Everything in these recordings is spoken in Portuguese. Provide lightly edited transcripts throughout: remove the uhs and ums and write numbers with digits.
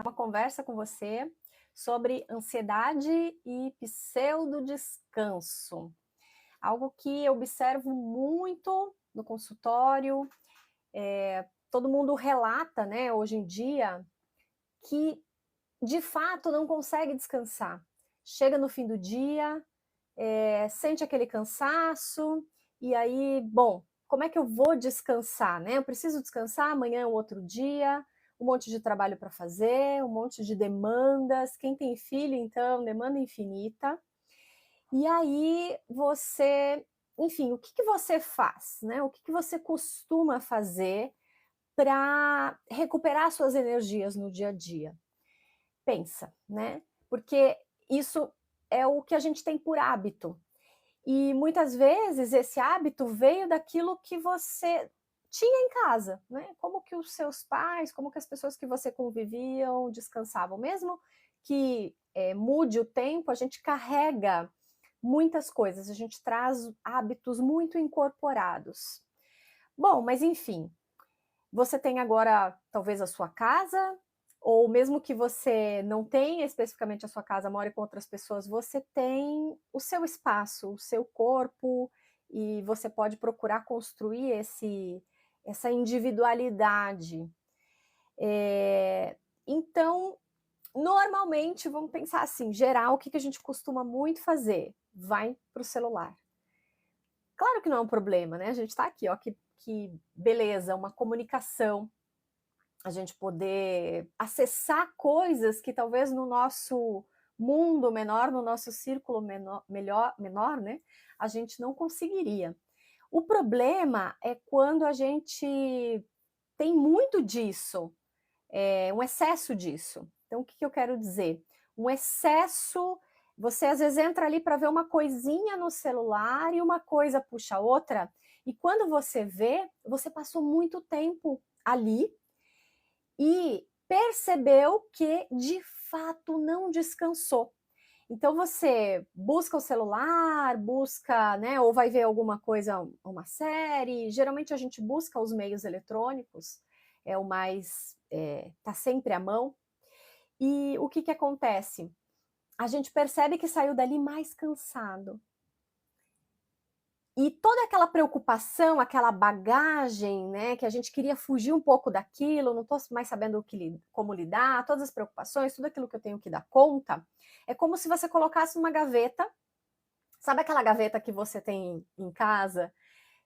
uma conversa com você sobre ansiedade e pseudodescanso. Algo que eu observo muito no consultório, todo mundo relata, né, hoje em dia, que de fato não consegue descansar. Chega no fim do dia, sente aquele cansaço, e aí, bom, como é que eu vou descansar, né? Eu preciso descansar, amanhã é outro dia, um monte de trabalho para fazer, um monte de demandas. Quem tem filho, então, demanda infinita. E aí você, enfim, o que que você faz, né? O que que você costuma fazer para recuperar suas energias no dia a dia? Pensa, né? Porque isso é o que a gente tem por hábito. E muitas vezes esse hábito veio daquilo que você tinha em casa, né? Como que os seus pais, como que as pessoas que você conviviam descansavam. Mesmo que mude o tempo, a gente carrega muitas coisas, a gente traz hábitos muito incorporados. Bom, mas enfim, você tem agora talvez a sua casa, ou mesmo que você não tenha especificamente a sua casa, more com outras pessoas, você tem o seu espaço, o seu corpo, e você pode procurar construir essa individualidade. Então, normalmente, vamos pensar assim, geral, o que a gente costuma muito fazer? Vai para o celular. Claro que não é um problema, né? A gente está aqui, ó, que beleza, uma comunicação, a gente poder acessar coisas que talvez no nosso mundo menor, no nosso círculo menor, né, a gente não conseguiria. O problema é quando a gente tem muito disso, um excesso disso. Então, o que eu quero dizer? Um excesso, você às vezes entra ali para ver uma coisinha no celular e uma coisa puxa a outra, e quando você vê, você passou muito tempo ali e percebeu que de fato não descansou. Então você busca o celular, busca, né, ou vai ver alguma coisa, uma série. Geralmente a gente busca os meios eletrônicos, é o mais, tá sempre à mão. E o que que acontece? A gente percebe que saiu dali mais cansado. E toda aquela preocupação, aquela bagagem, né, que a gente queria fugir um pouco daquilo, não estou mais sabendo como lidar, todas as preocupações, tudo aquilo que eu tenho que dar conta, é como se você colocasse numa gaveta, sabe aquela gaveta que você tem em casa,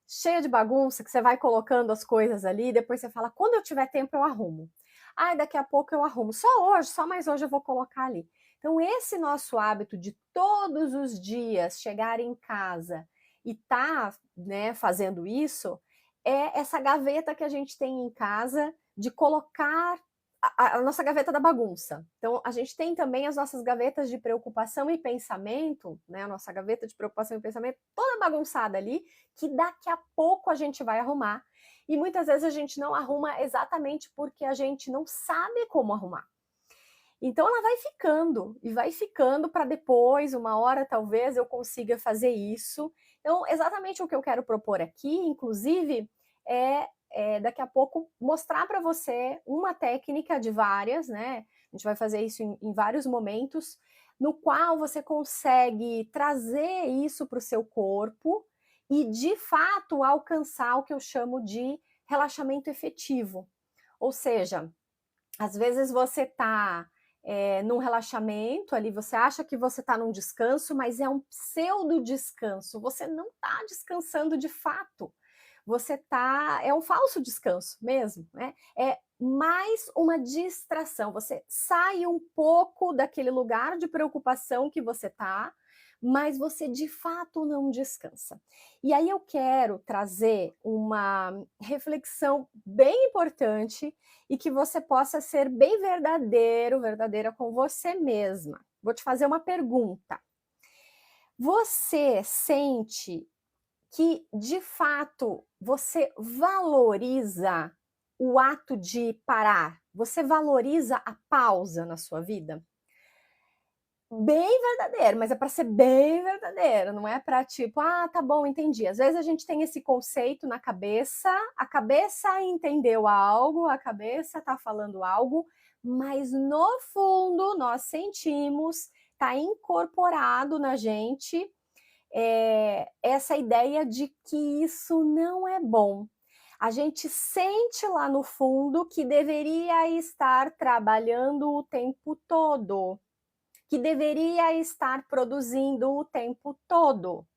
cheia de bagunça, que você vai colocando as coisas ali, depois você fala, quando eu tiver tempo eu arrumo. Ai, daqui a pouco eu arrumo, só hoje, só mais hoje eu vou colocar ali. Então esse nosso hábito de todos os dias chegar em casa e tá, né, fazendo isso, é essa gaveta que a gente tem em casa de colocar a nossa gaveta da bagunça. Então, a gente tem também as nossas gavetas de preocupação e pensamento, né? A nossa gaveta de preocupação e pensamento toda bagunçada ali, que daqui a pouco a gente vai arrumar. E muitas vezes a gente não arruma exatamente porque a gente não sabe como arrumar. Então ela vai ficando, e vai ficando para depois, uma hora talvez eu consiga fazer isso. Então, exatamente o que eu quero propor aqui, inclusive, daqui a pouco mostrar para você uma técnica de várias, né? A gente vai fazer isso em vários momentos, no qual você consegue trazer isso para o seu corpo e, de fato, alcançar o que eu chamo de relaxamento efetivo. Ou seja, às vezes você está num relaxamento ali, você acha que você está num descanso, mas é um pseudo descanso, você não está descansando de fato, você está, é um falso descanso mesmo, né? É mais uma distração, você sai um pouco daquele lugar de preocupação que você está, mas você de fato não descansa. E aí eu quero trazer uma reflexão bem importante e que você possa ser bem verdadeiro, verdadeira com você mesma. Vou te fazer uma pergunta. Você sente que, de fato, você valoriza o ato de parar? Você valoriza a pausa na sua vida? Bem verdadeiro, mas é para ser bem verdadeiro, não é para tipo, ah, tá bom, entendi. Às vezes a gente tem esse conceito na cabeça, a cabeça entendeu algo, a cabeça tá falando algo, mas no fundo nós sentimos, tá incorporado na gente essa ideia de que isso não é bom. A gente sente lá no fundo que deveria estar trabalhando o tempo todo, que deveria estar produzindo o tempo todo.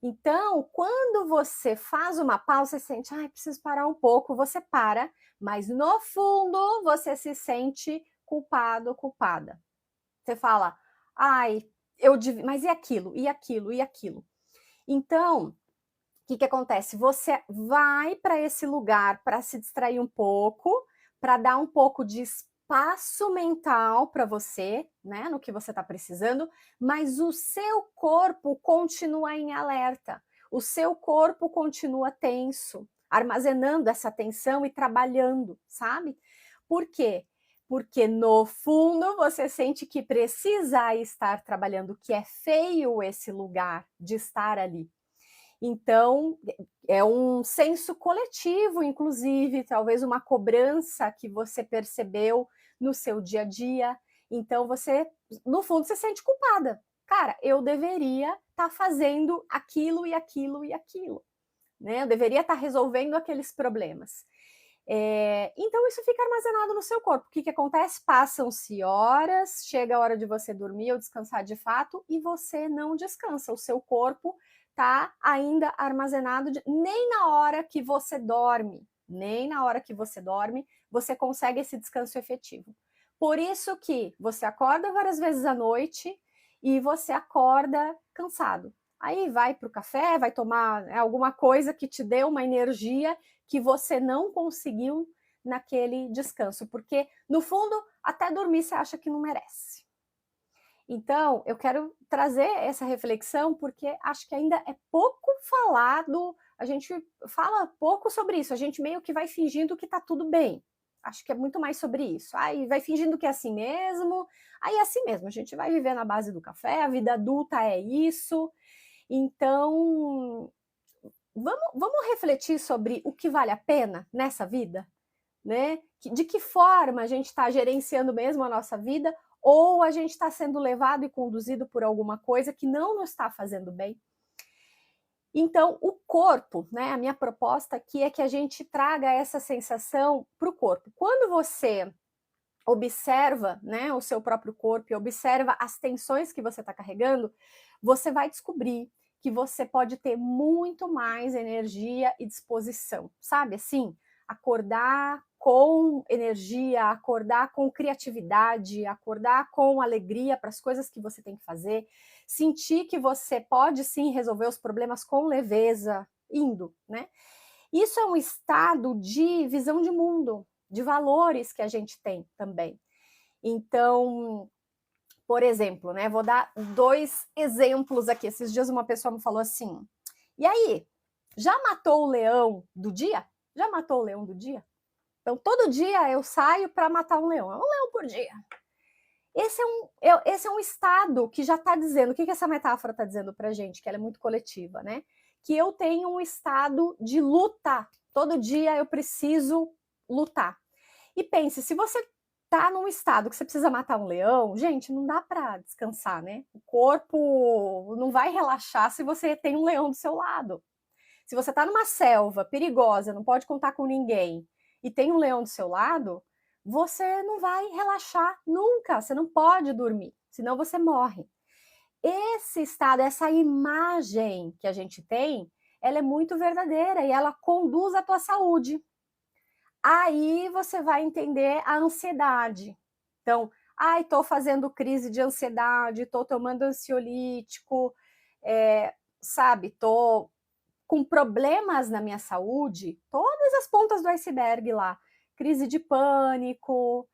Então, quando você faz uma pausa, você sente, ai, preciso parar um pouco, você para, mas no fundo você se sente culpado, culpada. Você fala, ai, mas e aquilo, e aquilo, e aquilo? Então, o que acontece? Você vai para esse lugar para se distrair um pouco, para dar um pouco de espaço mental para você, né, no que você está precisando, mas o seu corpo continua em alerta, o seu corpo continua tenso, armazenando essa tensão e trabalhando, sabe? Por quê? Porque no fundo você sente que precisa estar trabalhando, que é feio esse lugar de estar ali. Então, é um senso coletivo, inclusive, talvez uma cobrança que você percebeu no seu dia a dia. Então, você, no fundo, se sente culpada. Cara, eu deveria estar fazendo aquilo e aquilo e aquilo. Né? Eu deveria estar resolvendo aqueles problemas. Então, isso fica armazenado no seu corpo. O que acontece? Passam-se horas, chega a hora de você dormir ou descansar de fato, e você não descansa. O seu corpo está ainda armazenado, nem na hora que você dorme, você consegue esse descanso efetivo. Por isso que você acorda várias vezes à noite e você acorda cansado. Aí vai para o café, vai tomar alguma coisa que te dê uma energia que você não conseguiu naquele descanso, porque no fundo, até dormir você acha que não merece. Então, eu quero trazer essa reflexão porque acho que ainda é pouco falado, a gente fala pouco sobre isso, a gente meio que vai fingindo que tá tudo bem. Acho que é muito mais sobre isso. Aí vai fingindo que é assim mesmo, aí é assim mesmo, a gente vai viver na base do café, a vida adulta é isso. Então, vamos refletir sobre o que vale a pena nessa vida, né? De que forma a gente está gerenciando mesmo a nossa vida ou a gente está sendo levado e conduzido por alguma coisa que não nos está fazendo bem. Então, o corpo, né? A minha proposta aqui é que a gente traga essa sensação para o corpo. Quando você observa, né, o seu próprio corpo e observa as tensões que você está carregando, você vai descobrir que você pode ter muito mais energia e disposição, sabe? Assim, acordar com energia, acordar com criatividade, acordar com alegria para as coisas que você tem que fazer, sentir que você pode sim resolver os problemas com leveza, indo, né? Isso é um estado de visão de mundo, de valores que a gente tem também. Então, por exemplo, né, vou dar 2 exemplos aqui. Esses dias uma pessoa me falou assim: e aí, já matou o leão do dia? Já matou o leão do dia? Então, todo dia eu saio para matar um leão. É um leão por dia. Esse é um estado que já está dizendo, o que essa metáfora está dizendo para a gente, que ela é muito coletiva, né? Que eu tenho um estado de luta. Todo dia eu preciso lutar. E pense, se você tá num estado que você precisa matar um leão, gente, não dá para descansar, né? O corpo não vai relaxar se você tem um leão do seu lado. Se você tá numa selva perigosa, não pode contar com ninguém, e tem um leão do seu lado, você não vai relaxar nunca, você não pode dormir, senão você morre. Esse estado, essa imagem que a gente tem, ela é muito verdadeira e ela conduz à tua saúde. Aí você vai entender a ansiedade. Então, ai, tô fazendo crise de ansiedade, tô tomando ansiolítico, sabe, tô com problemas na minha saúde, todas as pontas do iceberg lá, crise de pânico,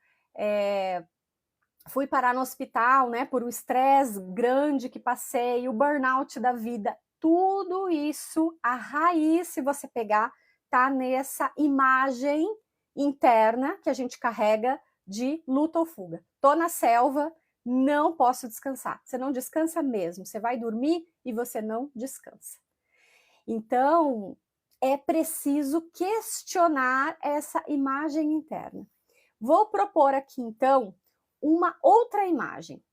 fui parar no hospital, né, por um estresse grande que passei, o burnout da vida, tudo isso, a raiz, se você pegar, tá nessa imagem interna que a gente carrega de luta ou fuga. Tô na selva, Não posso descansar. Você não descansa mesmo. Você vai dormir e você não descansa. Então, é preciso questionar essa imagem interna. Vou propor aqui, então, uma outra imagem.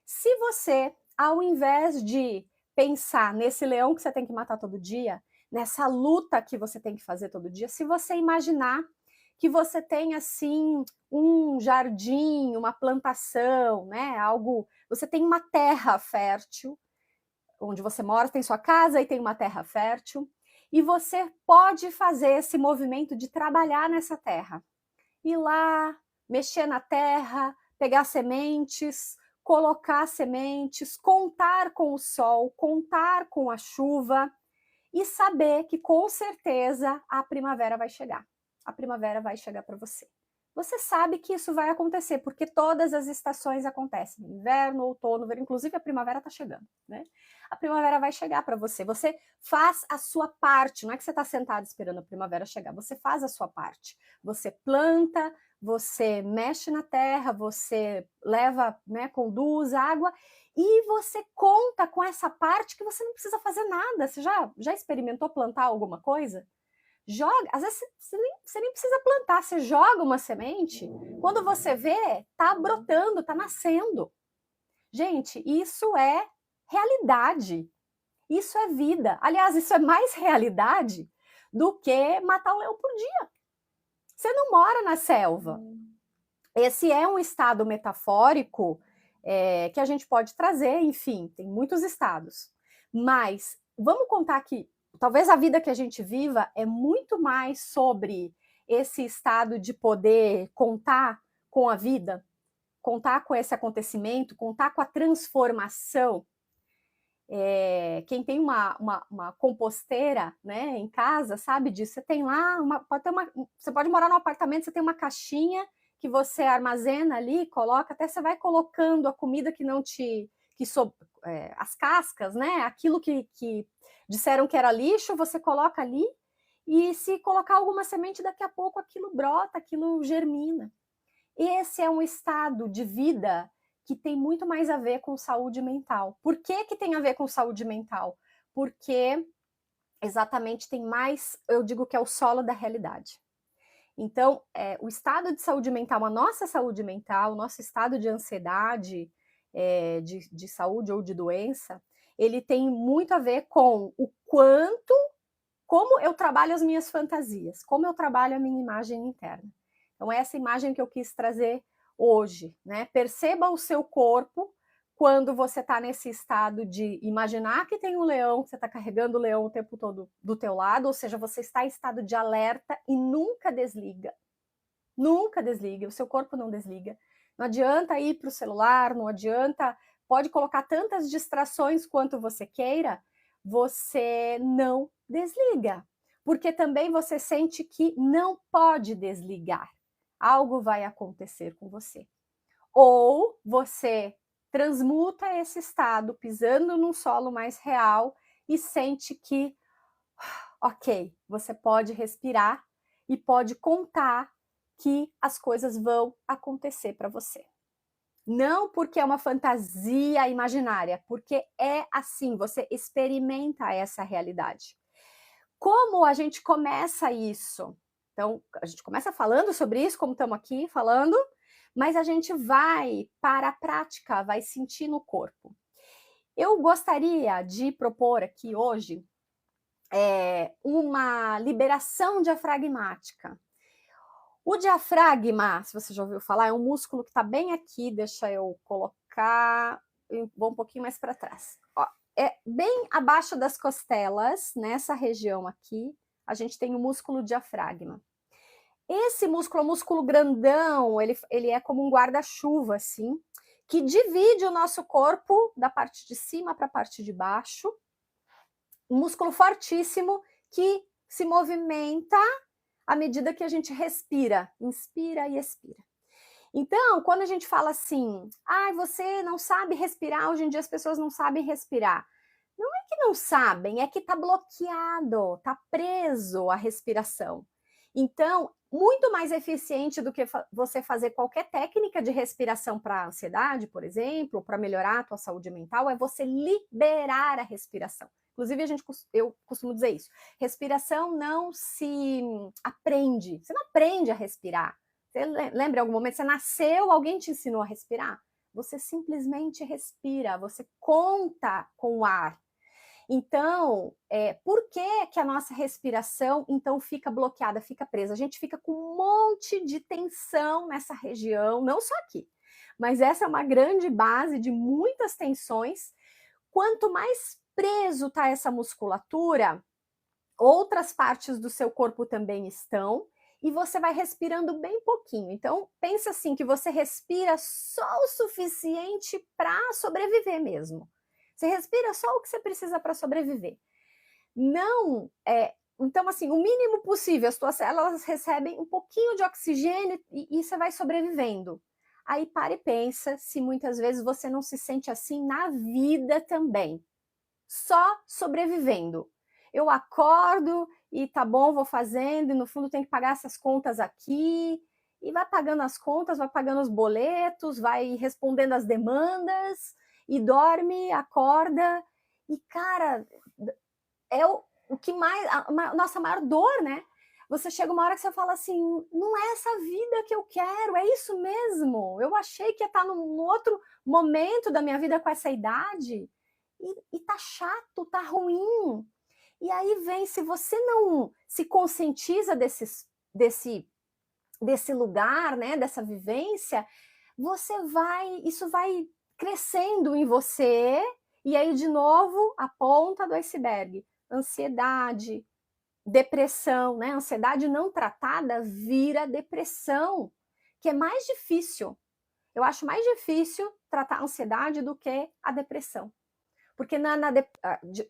Se você, ao invés de pensar nesse leão que você tem que matar todo dia, nessa luta que você tem que fazer todo dia, se você imaginar que você tem, assim, um jardim, uma plantação, né? Algo. Você tem uma terra fértil, onde você mora, tem sua casa e tem uma terra fértil, e você pode fazer esse movimento de trabalhar nessa terra. Ir lá, mexer na terra, pegar sementes, colocar sementes, contar com o sol, contar com a chuva e saber que com certeza a primavera vai chegar. A primavera vai chegar para você. Você sabe que isso vai acontecer, porque todas as estações acontecem. Inverno, outono, verão, inclusive a primavera está chegando, né? A primavera vai chegar para você. Você faz a sua parte, não é que você está sentado esperando a primavera chegar, você faz a sua parte. Você planta, você mexe na terra, você leva, né, conduz água, e você conta com essa parte que você não precisa fazer nada. Você já experimentou plantar alguma coisa? Joga, às vezes você nem precisa plantar, você joga uma semente, quando você vê, tá brotando, tá nascendo. Gente, isso é realidade, isso é vida. Aliás, isso é mais realidade do que matar um leão por dia. Você não mora na selva. Esse é um estado metafórico que a gente pode trazer, enfim, tem muitos estados. Mas vamos contar que talvez a vida que a gente viva é muito mais sobre esse estado de poder contar com a vida, contar com esse acontecimento, contar com a transformação. Quem tem uma composteira, né, em casa sabe disso. Você tem lá, você pode morar num apartamento, você tem uma caixinha que você armazena ali, coloca, até você vai colocando a comida que não te... as cascas, né? Aquilo que disseram que era lixo, você coloca ali, e se colocar alguma semente, daqui a pouco aquilo brota, aquilo germina. Esse é um estado de vida que tem muito mais a ver com saúde mental. Por que tem a ver com saúde mental? Porque exatamente tem mais, eu digo que é o solo da realidade. Então, o estado de saúde mental, a nossa saúde mental, o nosso estado de ansiedade, de saúde ou de doença, ele tem muito a ver com o quanto, como eu trabalho as minhas fantasias, como eu trabalho a minha imagem interna. Então, é essa imagem que eu quis trazer hoje, né? Perceba o seu corpo quando você está nesse estado de imaginar que tem um leão, que você está carregando o leão o tempo todo do teu lado, ou seja, você está em estado de alerta e nunca desliga. Nunca desliga, o seu corpo não desliga. Não adianta ir para o celular, não adianta, pode colocar tantas distrações quanto você queira, você não desliga. Porque também você sente que não pode desligar. Algo vai acontecer com você. Ou você transmuta esse estado pisando num solo mais real e sente que, ok, você pode respirar e pode contar que as coisas vão acontecer para você. Não porque é uma fantasia imaginária, porque é assim, você experimenta essa realidade. Como a gente começa isso? Então, a gente começa falando sobre isso, como estamos aqui falando, mas a gente vai para a prática, vai sentir no corpo. Eu gostaria de propor aqui hoje uma liberação diafragmática. O diafragma, se você já ouviu falar, é um músculo que está bem aqui, deixa eu colocar, eu vou um pouquinho mais para trás. Ó, é bem abaixo das costelas, nessa região aqui, a gente tem o músculo diafragma. Esse músculo é um músculo grandão, ele é como um guarda-chuva, assim, que divide o nosso corpo da parte de cima para a parte de baixo. Um músculo fortíssimo que se movimenta à medida que a gente respira, inspira e expira. Então, quando a gente fala assim, você não sabe respirar, hoje em dia as pessoas não sabem respirar. Não é que não sabem, é que está bloqueado, está preso a respiração. Então, muito mais eficiente do que você fazer qualquer técnica de respiração para ansiedade, por exemplo, para melhorar a tua saúde mental, é você liberar a respiração. Inclusive, eu costumo dizer isso. Respiração não se aprende. Você não aprende a respirar. Você lembra em algum momento, você nasceu, alguém te ensinou a respirar? Você simplesmente respira, você conta com o ar. Então, por que a nossa respiração, então, fica bloqueada, fica presa? A gente fica com um monte de tensão nessa região, não só aqui, mas essa é uma grande base de muitas tensões. Quanto mais preso está essa musculatura, outras partes do seu corpo também estão, e você vai respirando bem pouquinho. Então, pensa assim, que você respira só o suficiente para sobreviver mesmo. Você respira só o que você precisa para sobreviver. Não, então assim, o mínimo possível, as tuas células recebem um pouquinho de oxigênio e você vai sobrevivendo. Aí para e pensa se muitas vezes você não se sente assim na vida também, só sobrevivendo. Eu acordo e tá bom, vou fazendo, e no fundo tem que pagar essas contas aqui, e vai pagando as contas, vai pagando os boletos, vai respondendo as demandas, e dorme, acorda, e cara, é o que mais, a nossa maior dor, né? Você chega uma hora que você fala assim, não é essa vida que eu quero, é isso mesmo. Eu achei que ia estar num outro momento da minha vida com essa idade, e tá chato, tá ruim. E aí vem, se você não se conscientiza desse lugar, né, dessa vivência, isso vai crescendo em você, e aí de novo a ponta do iceberg, ansiedade, depressão, né? Ansiedade não tratada vira depressão, que é mais difícil. Eu acho mais difícil tratar a ansiedade do que a depressão. Porque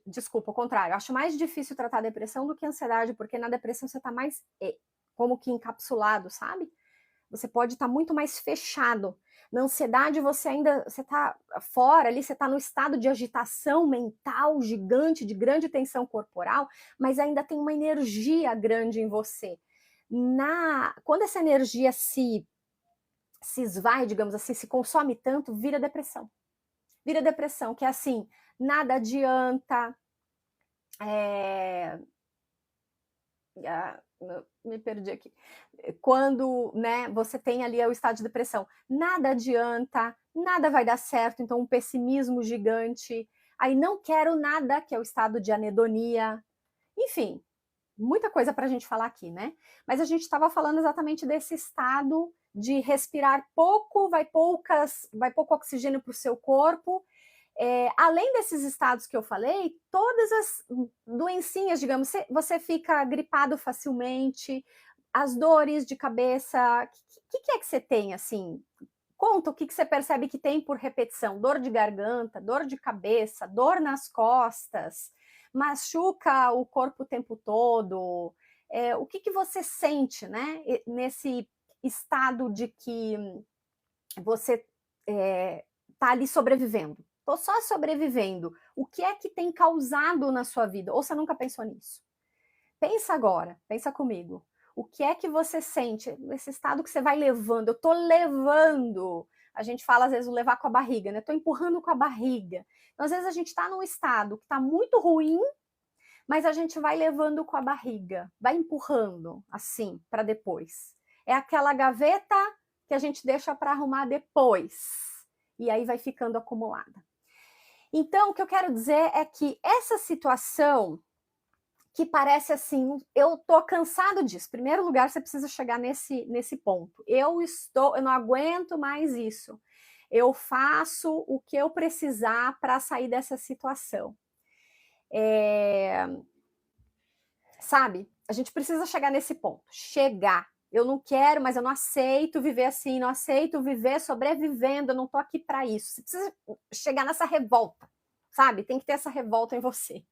desculpa, o contrário, eu acho mais difícil tratar a depressão do que a ansiedade, porque na depressão você está mais como que encapsulado, sabe? Você pode estar muito mais fechado. Na ansiedade, você está fora ali, você está no estado de agitação mental gigante, de grande tensão corporal, mas ainda tem uma energia grande em você. Quando essa energia se esvai, digamos assim, se consome tanto, vira depressão. Vira depressão, que é assim, nada adianta, me perdi aqui. Quando, né, você tem ali o estado de depressão, nada adianta, nada vai dar certo, então um pessimismo gigante, aí não quero nada, que é o estado de anedonia, enfim, muita coisa para a gente falar aqui, né? Mas a gente estava falando exatamente desse estado de respirar pouco, vai pouco oxigênio para o seu corpo. Além desses estados que eu falei, todas as doencinhas, digamos, você fica gripado facilmente, as dores de cabeça, o que é que você tem, assim? Conta o que você percebe que tem por repetição, dor de garganta, dor de cabeça, dor nas costas, machuca o corpo o tempo todo, o que você sente, né, nesse estado de que você tá ali sobrevivendo? Tô só sobrevivendo. O que é que tem causado na sua vida? Ou você nunca pensou nisso? Pensa agora, pensa comigo. O que é que você sente nesse estado que você vai levando? Eu tô levando. A gente fala às vezes o levar com a barriga, né? Tô empurrando com a barriga. Então, às vezes a gente tá num estado que tá muito ruim, mas a gente vai levando com a barriga, vai empurrando assim para depois. É aquela gaveta que a gente deixa para arrumar depois. E aí vai ficando acumulada. Então, o que eu quero dizer é que essa situação que parece assim, eu tô cansado disso. Em primeiro lugar, você precisa chegar nesse ponto. Eu não aguento mais isso. Eu faço o que eu precisar para sair dessa situação. Sabe? A gente precisa chegar nesse ponto. Chegar. Eu não quero, mas eu não aceito viver assim, não aceito viver sobrevivendo, eu não tô aqui para isso. Você precisa chegar nessa revolta, sabe? Tem que ter essa revolta em você.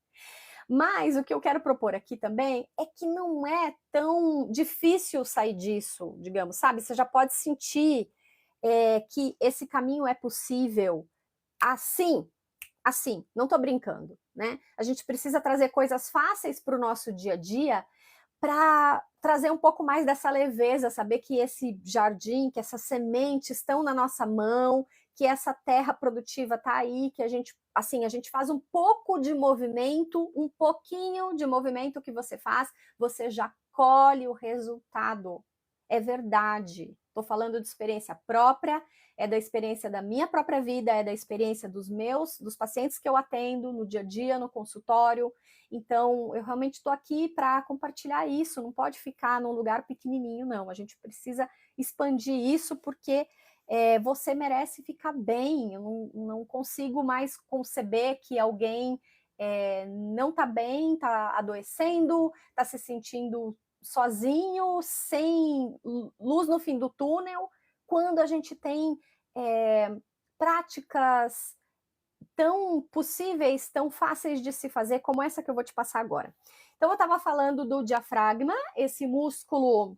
Mas o que eu quero propor aqui também é que não é tão difícil sair disso, digamos, sabe? Você já pode sentir que esse caminho é possível assim, não tô brincando, né? A gente precisa trazer coisas fáceis para o nosso dia a dia, para trazer um pouco mais dessa leveza, saber que esse jardim, que essas sementes estão na nossa mão, que essa terra produtiva está aí, que a gente, assim, a gente faz um pouco de movimento, um pouquinho de movimento que você faz, você já colhe o resultado. É verdade. Estou falando de experiência própria, é da experiência da minha própria vida, é da experiência dos pacientes que eu atendo no dia a dia, no consultório. Então, eu realmente estou aqui para compartilhar isso, não pode ficar num lugar pequenininho, não. A gente precisa expandir isso porque você merece ficar bem. Eu não consigo mais conceber que alguém não está bem, está adoecendo, está se sentindo sozinho, sem luz no fim do túnel, quando a gente tem práticas tão possíveis, tão fáceis de se fazer, como essa que eu vou te passar agora. Então, eu estava falando do diafragma, esse músculo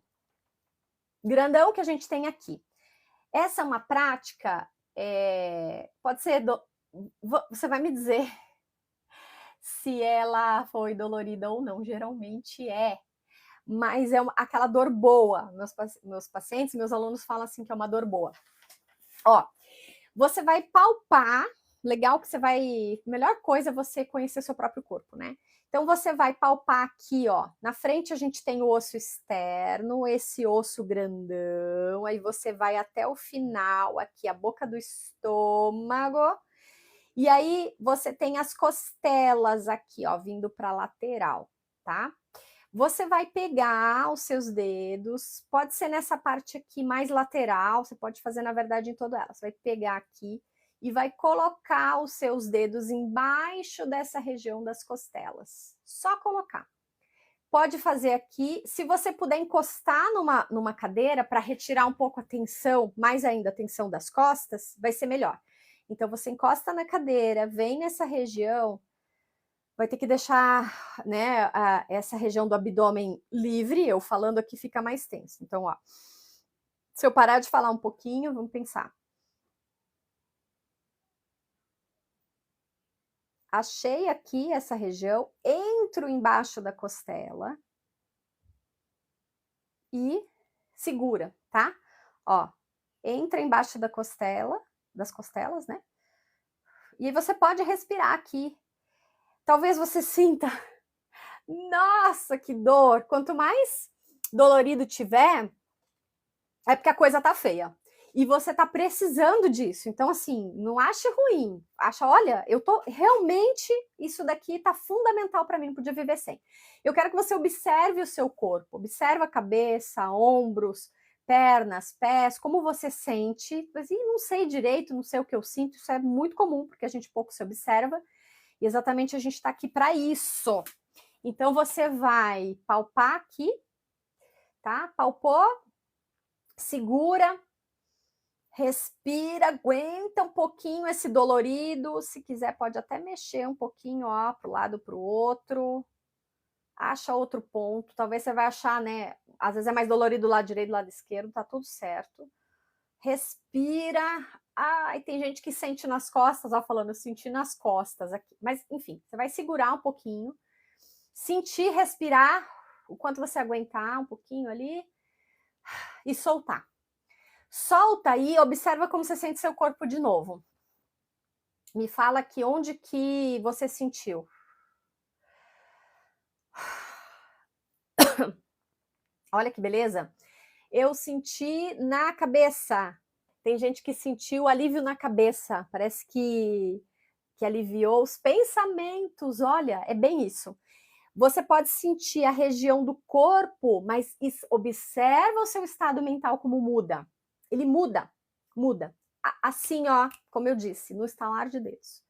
grandão que a gente tem aqui. Essa é uma prática, pode ser, você vai me dizer se ela foi dolorida ou não, geralmente mas é aquela dor boa. Meus pacientes, meus alunos falam assim que é uma dor boa. Ó, você vai palpar, legal que você vai, melhor coisa é você conhecer seu próprio corpo, né? Então você vai palpar aqui, ó, na frente a gente tem o osso externo, esse osso grandão, aí você vai até o final, aqui a boca do estômago, e aí você tem as costelas aqui, ó, vindo para a lateral, tá? Você vai pegar os seus dedos, pode ser nessa parte aqui mais lateral, você pode fazer, na verdade, em toda ela. Você vai pegar aqui e vai colocar os seus dedos embaixo dessa região das costelas. Só colocar. Pode fazer aqui, se você puder encostar numa cadeira para retirar um pouco a tensão, mais ainda a tensão das costas, vai ser melhor. Então, você encosta na cadeira, vem nessa região, vai ter que deixar, né, essa região do abdômen livre. Eu falando aqui fica mais tenso. Então, ó, se eu parar de falar um pouquinho, vamos pensar. Achei aqui essa região, entro embaixo da costela e segura, tá? Ó, entra embaixo da costela, das costelas, né? E você pode respirar aqui. Talvez você sinta, nossa, que dor! Quanto mais dolorido tiver, é porque a coisa tá feia. E você tá precisando disso. Então, assim, não ache ruim. Acha, olha, eu tô realmente, isso daqui tá fundamental para mim, não podia viver sem. Eu quero que você observe o seu corpo. Observe a cabeça, ombros, pernas, pés, como você sente. Mas, não sei direito, não sei o que eu sinto. Isso é muito comum, porque a gente pouco se observa. E exatamente a gente tá aqui para isso. Então, você vai palpar aqui, tá? Palpou, segura, respira, aguenta um pouquinho esse dolorido. Se quiser, pode até mexer um pouquinho, ó, para o lado, para o outro. Acha outro ponto. Talvez você vai achar, né? Às vezes é mais dolorido do lado direito, do lado esquerdo, tá tudo certo. Respira. Ai, tem gente que sente nas costas, ó, falando, eu senti nas costas aqui. Mas, enfim, você vai segurar um pouquinho, sentir, respirar, o quanto você aguentar um pouquinho ali, e soltar. Solta aí, observa como você sente seu corpo de novo. Me fala aqui onde que você sentiu. Olha que beleza. Eu senti na cabeça. Tem gente que sentiu alívio na cabeça. Parece que aliviou os pensamentos. Olha, é bem isso. Você pode sentir a região do corpo, mas observa o seu estado mental como muda. Ele muda, muda. Assim, ó, como eu disse, no estalar de dedos.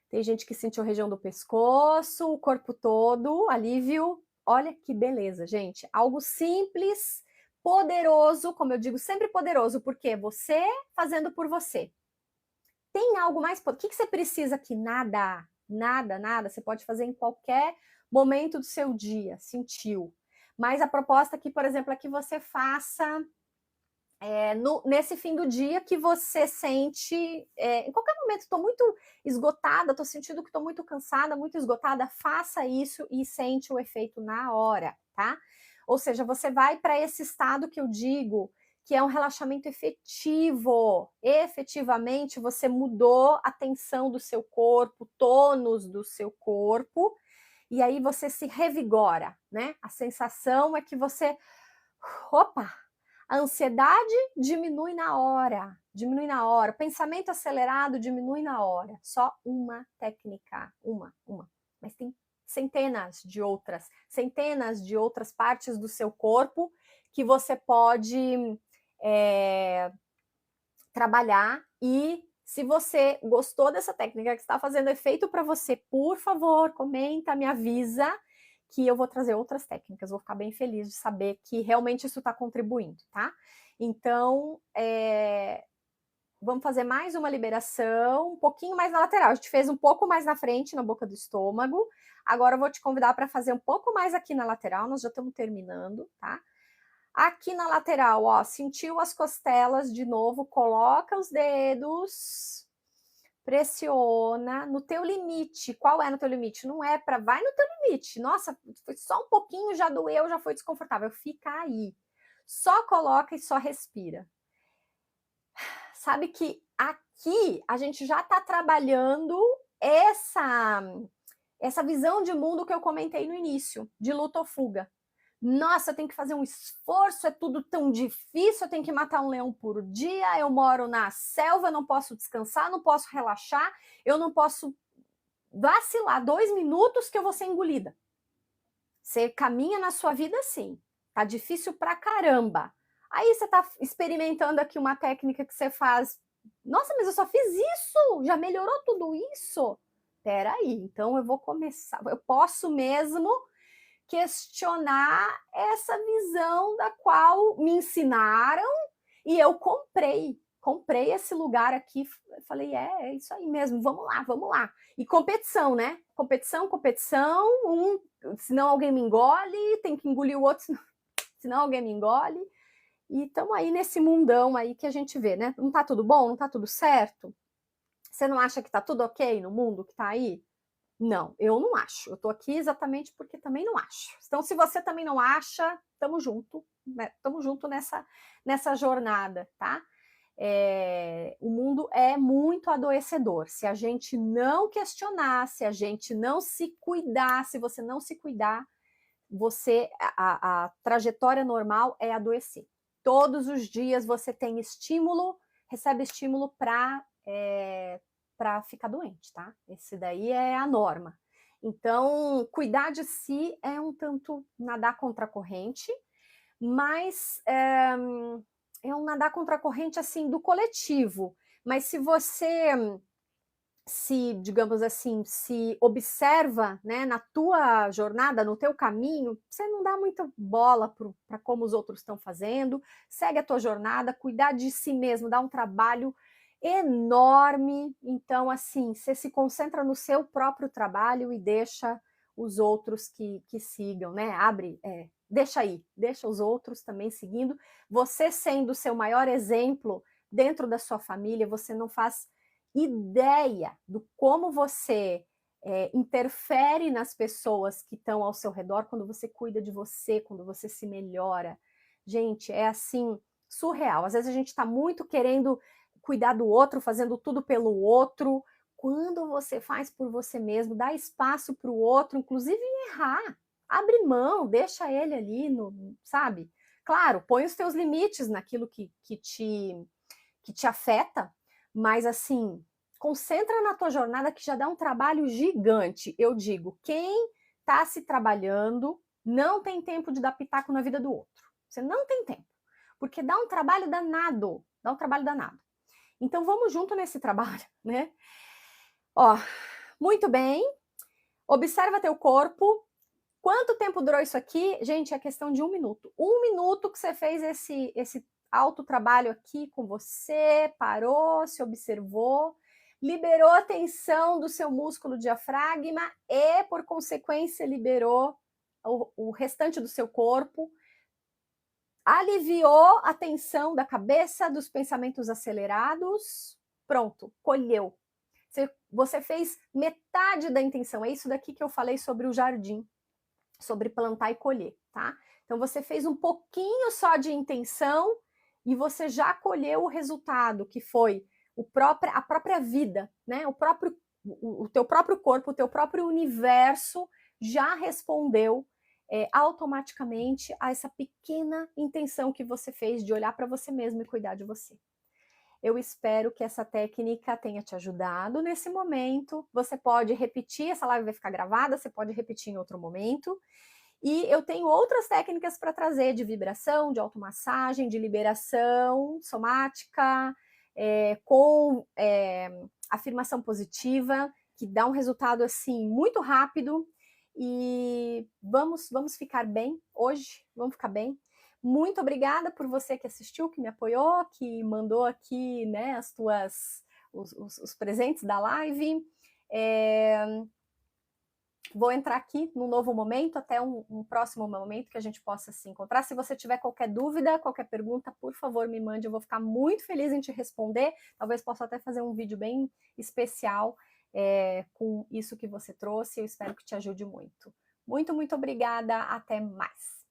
Tem gente que sentiu a região do pescoço, o corpo todo, alívio. Olha que beleza, gente. Algo simples, poderoso, como eu digo, sempre poderoso, porque você fazendo por você. Tem algo mais? O que você precisa aqui? Nada, nada, nada. Você pode fazer em qualquer momento do seu dia, sentiu. Mas a proposta aqui, por exemplo, é que você faça nesse fim do dia que você sente, em qualquer momento, estou muito esgotada, estou sentindo que estou muito cansada, muito esgotada, faça isso e sente o efeito na hora, tá? Ou seja, você vai para esse estado que eu digo, que é um relaxamento efetivo. Efetivamente, você mudou a tensão do seu corpo, tônus do seu corpo, e aí você se revigora, né? A sensação é que você, opa, a ansiedade diminui na hora, o pensamento acelerado diminui na hora. Só uma técnica, uma. Mas tem centenas de outras partes do seu corpo que você pode trabalhar. E se você gostou dessa técnica que está fazendo efeito para você, por favor, comenta, me avisa, que eu vou trazer outras técnicas. Vou ficar bem feliz de saber que realmente isso está contribuindo, tá? Então, vamos fazer mais uma liberação, um pouquinho mais na lateral. A gente fez um pouco mais na frente, na boca do estômago. Agora eu vou te convidar para fazer um pouco mais aqui na lateral. Nós já estamos terminando, tá? Aqui na lateral, ó, sentiu as costelas de novo, coloca os dedos, pressiona no teu limite. Qual é no teu limite? Não é para, vai no teu limite. Nossa, foi só um pouquinho, já doeu, já foi desconfortável. Fica aí. Só coloca e só respira. Sabe que aqui a gente já está trabalhando essa visão de mundo que eu comentei no início, de luta ou fuga. Nossa, eu tenho que fazer um esforço, é tudo tão difícil, eu tenho que matar um leão por dia, eu moro na selva, eu não posso descansar, não posso relaxar, eu não posso vacilar 2 minutos que eu vou ser engolida. Você caminha na sua vida assim, tá difícil pra caramba. Aí você tá experimentando aqui uma técnica que você faz, nossa, mas eu só fiz isso, já melhorou tudo isso? Peraí, então eu vou começar, eu posso mesmo questionar essa visão da qual me ensinaram e eu comprei esse lugar aqui, falei, é isso aí mesmo, vamos lá. E competição, né? Competição, senão alguém me engole, tem que engolir o outro, senão alguém me engole. E estamos aí nesse mundão aí que a gente vê, né? Não tá tudo bom? Não tá tudo certo? Você não acha que tá tudo ok no mundo que tá aí? Não, eu não acho. Eu tô aqui exatamente porque também não acho. Então, se você também não acha, tamo junto, né? Tamo junto nessa jornada, tá? O mundo é muito adoecedor. Se a gente não questionar, se a gente não se cuidar, se você não se cuidar, a trajetória normal é adoecer. Todos os dias você tem estímulo, recebe estímulo para ficar doente, tá? Esse daí é a norma. Então, cuidar de si é um tanto nadar contra a corrente, mas é um nadar contra a corrente, assim, do coletivo. Mas se você digamos assim, se observa, né, na tua jornada, no teu caminho, você não dá muita bola para como os outros estão fazendo, segue a tua jornada, cuidar de si mesmo, dá um trabalho enorme. Então, assim, você se concentra no seu próprio trabalho e deixa os outros que sigam, né? Deixa os outros também seguindo. Você sendo o seu maior exemplo dentro da sua família, você não faz ideia do como você interfere nas pessoas que estão ao seu redor quando você cuida de você, quando você se melhora. Gente, é assim, surreal. Às vezes a gente está muito querendo cuidar do outro, fazendo tudo pelo outro. Quando você faz por você mesmo, dá espaço para o outro, inclusive errar, abre mão, deixa ele ali, sabe? Claro, põe os teus limites naquilo que te afeta, mas assim, concentra na tua jornada que já dá um trabalho gigante. Eu digo, quem está se trabalhando não tem tempo de dar pitaco na vida do outro. Você não tem tempo, porque dá um trabalho danado, Então vamos junto nesse trabalho, né? Ó, muito bem. Observa teu corpo. Quanto tempo durou isso aqui? Gente, é questão de 1 minuto. 1 minuto que você fez esse autotrabalho aqui com você, parou, se observou, liberou a tensão do seu músculo diafragma e, por consequência, liberou o restante do seu corpo, aliviou a tensão da cabeça, dos pensamentos acelerados, pronto, colheu. Você fez metade da intenção. É isso daqui que eu falei sobre o jardim, sobre plantar e colher, tá? Então você fez um pouquinho só de intenção e você já colheu o resultado, que foi a própria vida, né? O teu próprio corpo, o teu próprio universo já respondeu automaticamente a essa pequena intenção que você fez de olhar para você mesmo e cuidar de você. Eu espero que essa técnica tenha te ajudado nesse momento. Você pode repetir, essa live vai ficar gravada, você pode repetir em outro momento. E eu tenho outras técnicas para trazer de vibração, de automassagem, de liberação somática, com afirmação positiva, que dá um resultado assim muito rápido. E vamos ficar bem hoje, vamos ficar bem. Muito obrigada por você que assistiu, que me apoiou, que mandou aqui, né, os presentes da live. Vou entrar aqui num novo momento, até um próximo momento que a gente possa se encontrar. Se você tiver qualquer dúvida, qualquer pergunta, por favor, me mande. Eu vou ficar muito feliz em te responder. Talvez possa até fazer um vídeo bem especial com isso que você trouxe. Eu espero que te ajude muito. Muito, muito obrigada. Até mais.